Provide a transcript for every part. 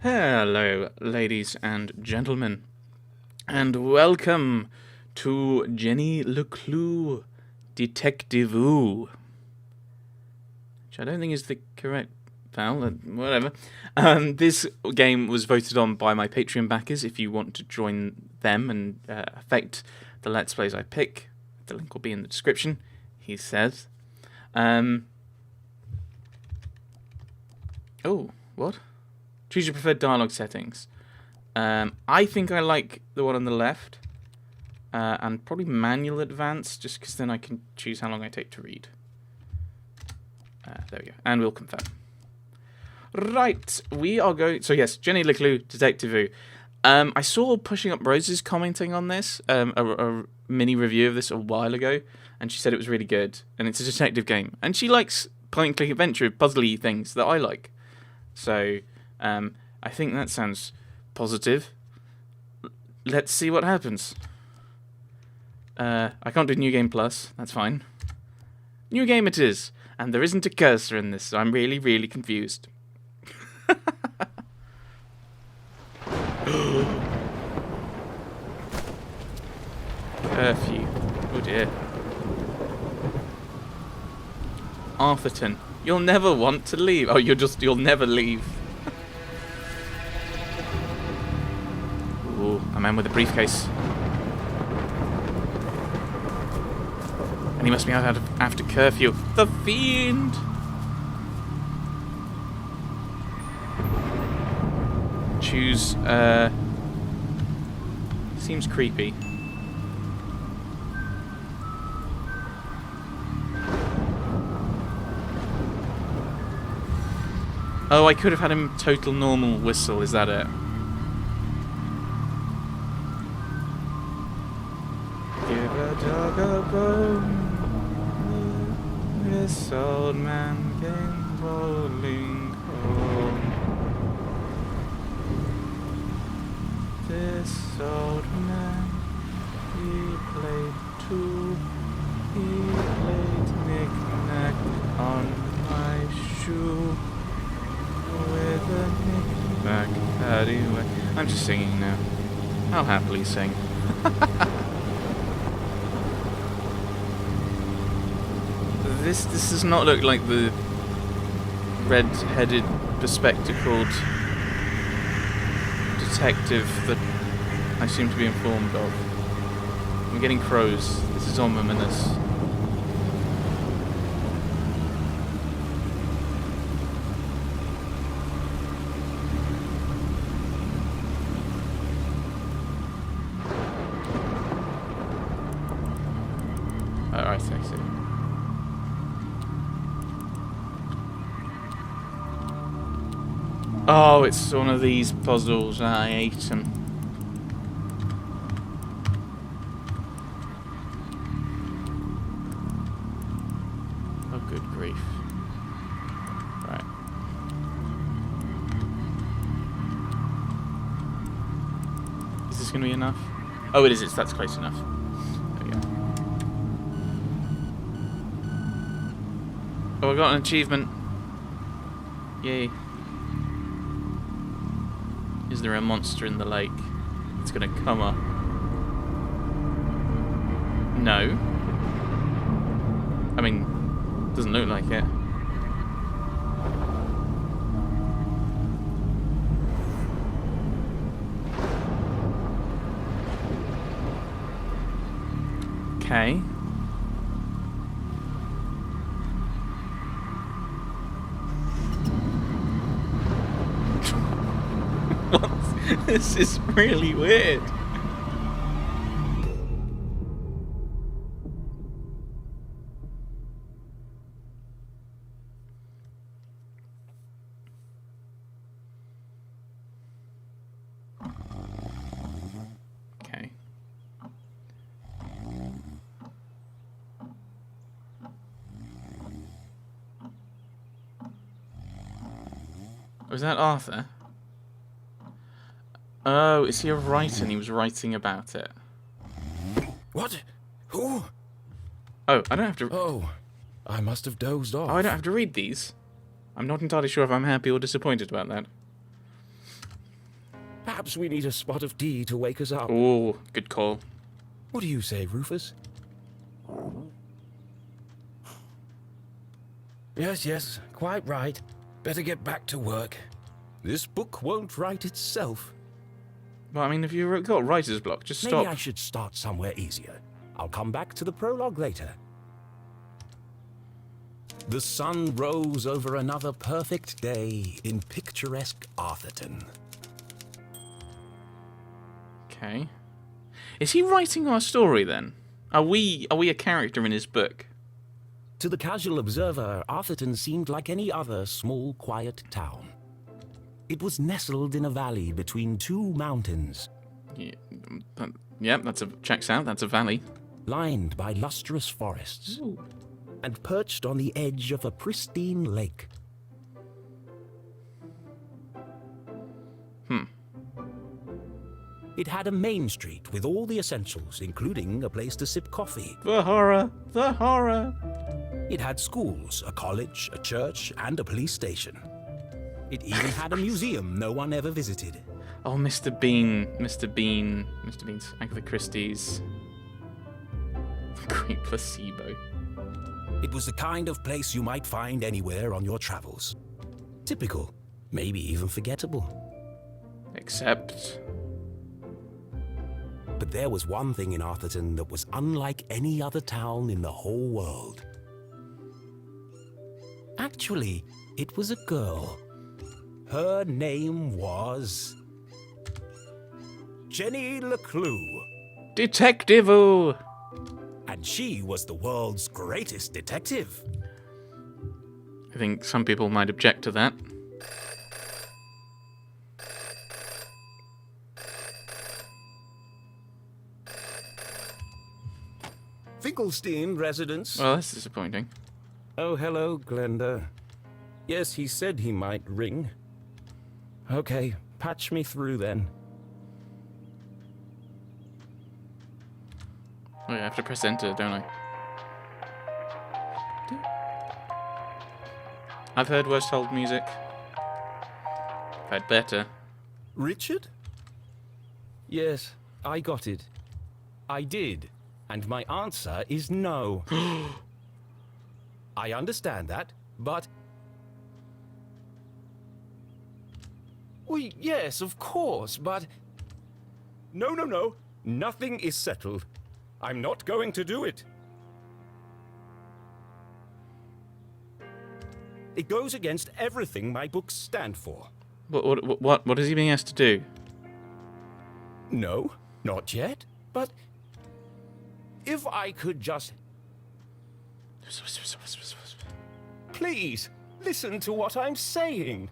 Hello, ladies and gentlemen, and welcome to Jenny LeClue, Detectivu, which I don't think is the correct vowel, whatever. This game was voted on by my Patreon backers. If you want to join them and affect the Let's Plays I pick, the link will be in the description, he says. Oh, what? Choose your preferred dialogue settings. I think I like the one on the left. And probably manual advance, just because then I can choose how long I take to read. There we go. And we'll confirm. Right, we are going... So yes, Jenny LeClue, Detectivu. I saw Pushing Up Roses commenting on this, a mini review of this a while ago, and she said it was really good. And it's a detective game. And she likes point-and-click adventure, puzzly things that I like. So... I think that sounds positive. Let's see what happens. I can't do New Game Plus. That's fine. New Game it is. And there isn't a cursor in this, so I'm really, really confused. Curfew. Oh dear. Arthurton. You'll never want to leave. Oh, you'll never leave. A man with a briefcase. And he must be out after curfew. The Fiend! Choose, seems creepy. Oh, I could have had him total normal whistle, is that it? Dog a bone. This old man came rolling home. This old man, he played too. He played knick-knack on my shoe with a knick-knack paddywhack. I'm just singing now. I'll happily sing. This does not look like the red-headed, bespectacled detective that I seem to be informed of. I'm getting crows. This is ominous. Alright, I see. Oh, it's one of these puzzles. I hate them. Oh, good grief. Right. Is this going to be enough? Oh, it is. That's close enough. There we go. Oh, I got an achievement. Yay. Is there a monster in the lake? It's gonna come up. No. I mean, doesn't look like it. Okay. This is really weird. Okay. Was that Arthur? Oh, is he a writer and he was writing about it? What? Who? Oh, I don't have to... Oh, I must have dozed off. Oh, I don't have to read these. I'm not entirely sure if I'm happy or disappointed about that. Perhaps we need a spot of tea to wake us up. Oh, good call. What do you say, Rufus? Yes, quite right. Better get back to work. This book won't write itself. Well, I mean, if you've got writer's block, just stop. Maybe I should start somewhere easier. I'll come back to the prologue later. The sun rose over another perfect day in picturesque Arthurton. Okay. Is he writing our story then? Are we a character in his book? To the casual observer, Arthurton seemed like any other small, quiet town. It was nestled in a valley between two mountains. Yeah, checks out. That's a valley. Lined by lustrous forests. Ooh. And perched on the edge of a pristine lake. It had a main street with all the essentials, including a place to sip coffee. The horror! The horror! It had schools, a college, a church, and a police station. It even had a museum no one ever visited. Oh, Mr. Bean's Agatha Christie's Great Placebo. It was the kind of place you might find anywhere on your travels. Typical, maybe even forgettable. Except... But there was one thing in Arthurton that was unlike any other town in the whole world. Actually, it was a girl. Her name was... Jenny LeClue. Detectivu! And she was the world's greatest detective. I think some people might object to that. Finkelstein residence. Well, that's disappointing. Oh, hello, Glenda. Yes, he said he might ring. Okay, patch me through then. Oh yeah, I have to press enter, don't I? I've heard worse hold music. I've heard better. Richard? Yes, I got it. I did. And my answer is no. I understand that, but... Well, yes, of course, but... No. Nothing is settled. I'm not going to do it. It goes against everything my books stand for. What is he being asked to do? No, not yet, but... If I could just... Please, listen to what I'm saying.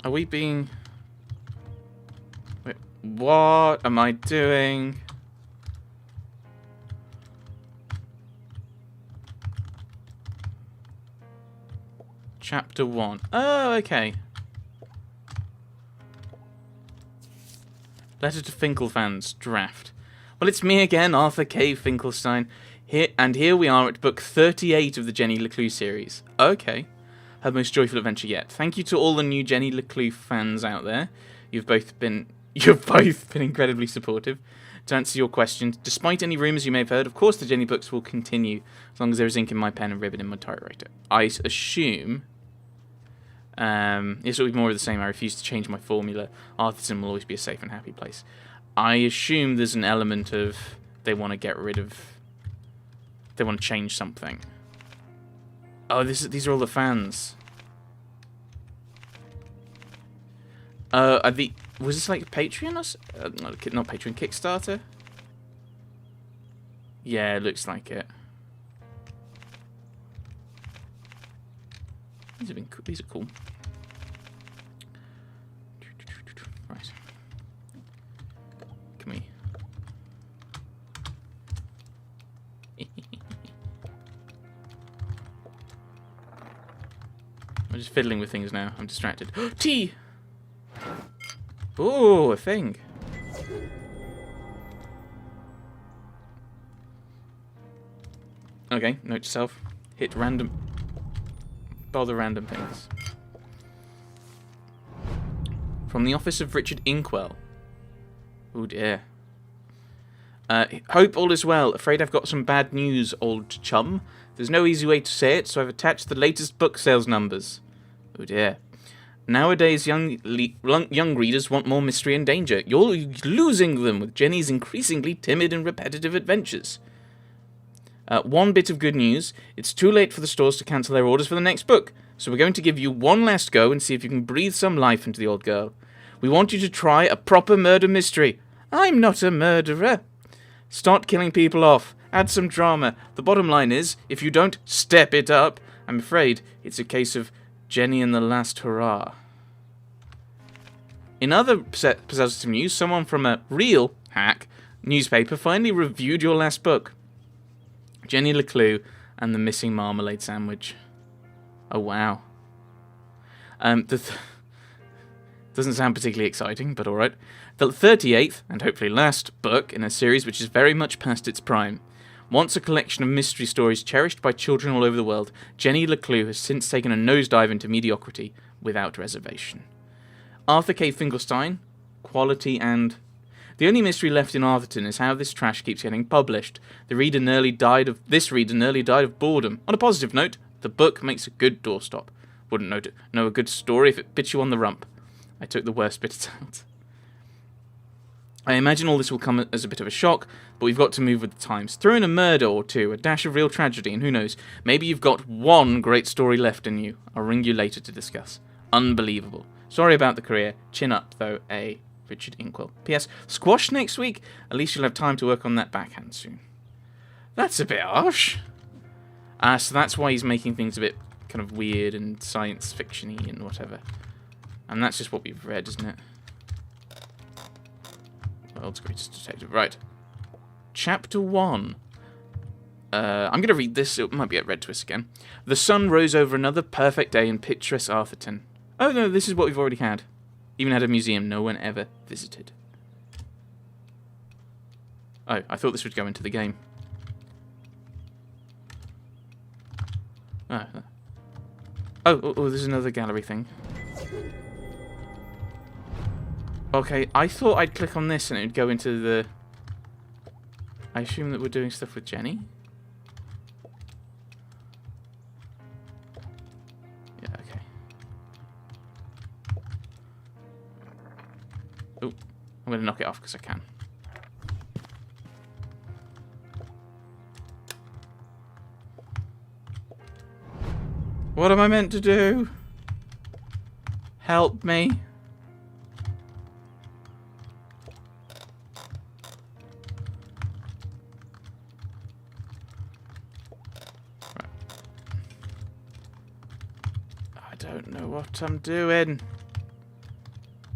Are we being... Wait, what am I doing? Chapter 1. Oh, okay. Letter to Finkelfans, draft. Well, it's me again, Arthur K. Finkelstein. Here we are at book 38 of the Jenny LeClue series. Okay. Her most joyful adventure yet. Thank you to all the new Jenny LeClue fans out there. You've both been incredibly supportive. To answer your questions, despite any rumours you may have heard, of course the Jenny books will continue as long as there is ink in my pen and ribbon in my typewriter. I assume... It's always more of the same. I refuse to change my formula. Arthurton will always be a safe and happy place. I assume there's an element of they want to get rid of... They want to change something. Oh, these are all the fans. Was this like Patreon or not Patreon, Kickstarter? Yeah, it looks like it. These are cool. Right. Can we? I'm just fiddling with things now. I'm distracted. Tea! Ooh, a thing. Okay, note to self. Hit random... Bother random things. From the office of Richard Inkwell. Oh dear. Hope all is well. Afraid I've got some bad news, old chum. There's no easy way to say it, so I've attached the latest book sales numbers. Oh dear. Nowadays, young readers want more mystery and danger. You're losing them with Jenny's increasingly timid and repetitive adventures. One bit of good news. It's too late for the stores to cancel their orders for the next book, so we're going to give you one last go and see if you can breathe some life into the old girl. We want you to try a proper murder mystery. I'm not a murderer. Start killing people off. Add some drama. The bottom line is, if you don't step it up, I'm afraid it's a case of Jenny and the Last Hurrah. In other positive news, someone from a real hack newspaper finally reviewed your last book. Jenny LeClue and the Missing Marmalade Sandwich. Oh, wow. Doesn't sound particularly exciting, but alright. The 38th, and hopefully last, book in a series which is very much past its prime. Once a collection of mystery stories cherished by children all over the world, Jenny LeClue has since taken a nosedive into mediocrity without reservation. Arthur K. Finkelstein, quality and... The only mystery left in Arthurton is how this trash keeps getting published. This reader nearly died of boredom. On a positive note, the book makes a good doorstop. Wouldn't know a good story if it bit you on the rump. I took the worst bit out. I imagine all this will come as a bit of a shock, but we've got to move with the times. Throw in a murder or two, a dash of real tragedy, and who knows, maybe you've got one great story left in you. I'll ring you later to discuss. Unbelievable. Sorry about the career. Chin up, though, A. Richard Inkwell. P.S. Squash next week? At least you'll have time to work on that backhand soon. That's a bit harsh. So that's why he's making things a bit kind of weird and science fiction-y and whatever. And that's just what we've read, isn't it? World's Greatest Detective. Right. Chapter 1. I'm going to read this. It might be a red twist again. The sun rose over another perfect day in picturesque Arthurton. Oh, no, this is what we've already had. Even had a museum no one ever visited. Oh, I thought this would go into the game. Oh, there's another gallery thing. Okay, I thought I'd click on this and it would go into the... I assume that we're doing stuff with Jenny? Yeah, okay. Oh, I'm going to knock it off because I can. What am I meant to do? Help me. Right. I don't know what I'm doing.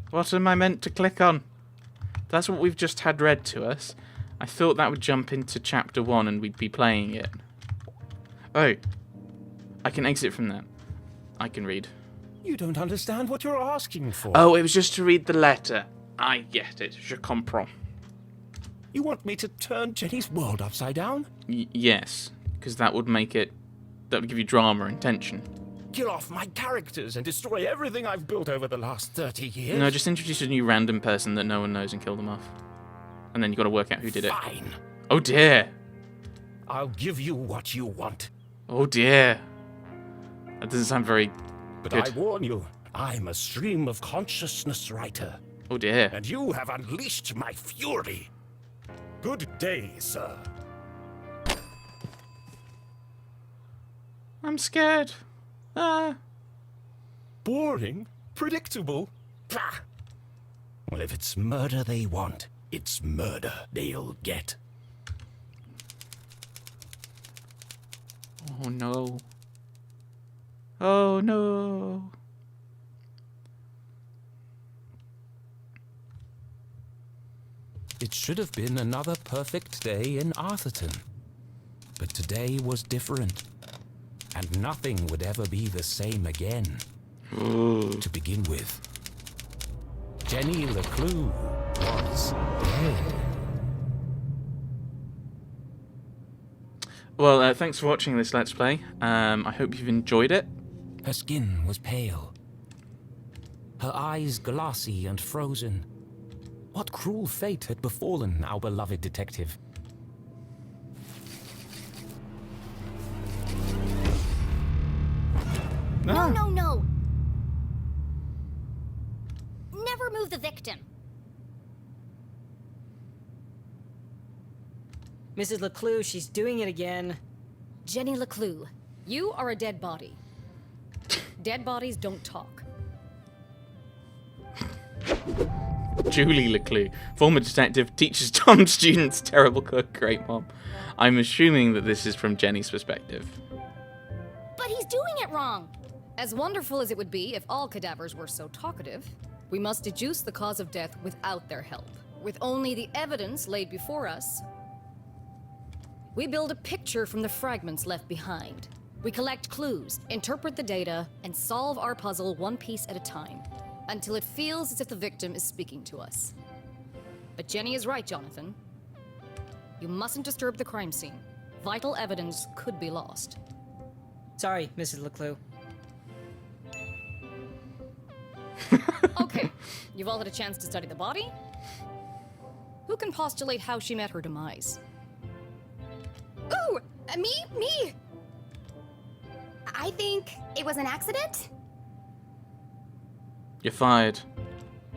What am I meant to click on? That's what we've just had read to us. I thought that would jump into chapter 1 and we'd be playing it. Oh. I can exit from that. I can read. You don't understand what you're asking for. Oh, it was just to read the letter. I get it. Je comprends. You want me to turn Jenny's world upside down? Yes, because that would make it... That would give you drama and tension. Kill off my characters and destroy everything I've built over the last 30 years? No, just introduce a new random person that no one knows and kill them off. And then you've got to work out who did it. Fine. Oh dear. I'll give you what you want. Oh dear. That doesn't sound very But good. I warn you, I'm a stream of consciousness writer. Oh dear. And you have unleashed my fury. Good day, sir. I'm scared. Boring? Predictable? Pah! Well, if it's murder they want, it's murder they'll get. Oh no. Oh no. It should have been another perfect day in Arthurton. But today was different. And nothing would ever be the same again. To begin with, Jenny LeClue was dead. Well, thanks for watching this Let's Play. I hope you've enjoyed it. Her skin was pale, her eyes glassy and frozen. What cruel fate had befallen our beloved detective? No, no, no! Never move the victim. Mrs. LeClue, she's doing it again. Jenny LeClue, you are a dead body. Dead bodies don't talk. Julie LeClue, former detective, teaches Tom students, terrible cook, great mom. I'm assuming that this is from Jenny's perspective. But he's doing it wrong. As wonderful as it would be if all cadavers were so talkative, we must deduce the cause of death without their help. With only the evidence laid before us, we build a picture from the fragments left behind. We collect clues, interpret the data, and solve our puzzle one piece at a time, until it feels as if the victim is speaking to us. But Jenny is right, Jonathan. You mustn't disturb the crime scene. Vital evidence could be lost. Sorry, Mrs. LeClue. Okay, you've all had a chance to study the body. Who can postulate how she met her demise? Ooh, me! I think it was an accident. You're fired.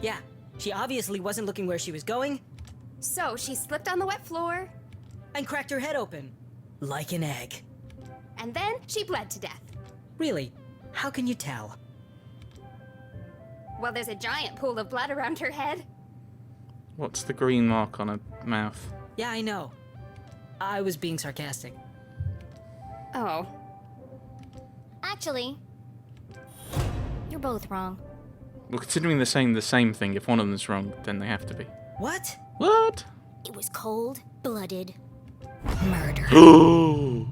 Yeah, she obviously wasn't looking where she was going So she slipped on the wet floor, and cracked her head open. Like an egg. and then she bled to death. Really? How can you tell? Well, there's a giant pool of blood around her head. What's the green mark on her mouth? Yeah, I know. I was being sarcastic. Oh. Actually, you're both wrong. Well, considering they're saying the same thing, if one of them's wrong, then they have to be. What? What? It was cold-blooded murder. Ooh.